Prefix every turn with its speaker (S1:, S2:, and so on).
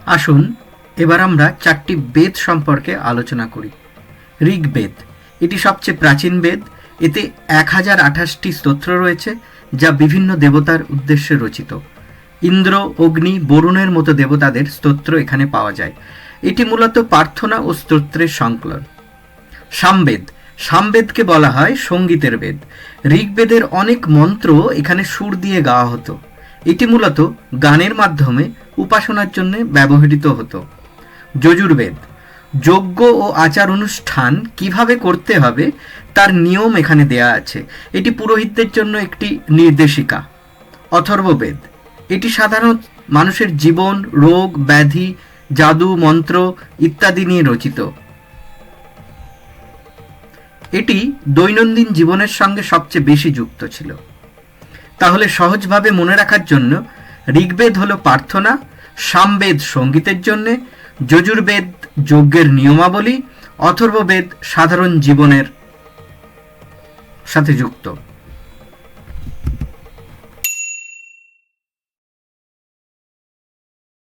S1: আসুন এবার আমরা চারটি বেদ সম্পর্কে আলোচনা করি। ঋগ্বেদ, এটি সবচেয়ে প্রাচীন বেদ। এতে 1028টি স্তোত্র রয়েছে, যা বিভিন্ন দেবতার উদ্দেশ্যে রচিত। ইন্দ্র, অগ্নি, বরুণের মতো দেবতাদের স্তোত্র এখানে পাওয়া যায়। এটি মূলত প্রার্থনা ও স্তোত্রের সংকলন। সামবেদ, সামবেদকে বলা হয় সঙ্গীতের বেদ। ঋগ্বেদের অনেক মন্ত্র এখানে সুর দিয়ে গাওয়া হতো। এটি মূলত গানের মাধ্যমে উপাসনার জন্য ব্যবহৃত হতো। যজুর্বেদ, যজ্ঞ ও আচার অনুষ্ঠান কিভাবে করতে হবে তার নিয়ম এখানে দেয়া আছে। এটি পুরোহিতদের জন্য একটি নির্দেশিকা। অথর্ববেদ, এটি সাধারণ মানুষের জীবন, রোগ, ব্যাধি, জাদু, মন্ত্র ইত্যাদি নিয়ে রচিত। এটি দৈনন্দিন জীবনের সঙ্গে সবচেয়ে বেশি যুক্ত ছিল। তাহলে সহজভাবে মনে রাখার জন্য ঋগ্বেদ হলো প্রার্থনা, সামবেদ সঙ্গীতের জন্যে, যজুর্বেদ যজ্ঞের নিয়মাবলী, অথর্ববেদ সাধারণ জীবনের সাথে যুক্ত।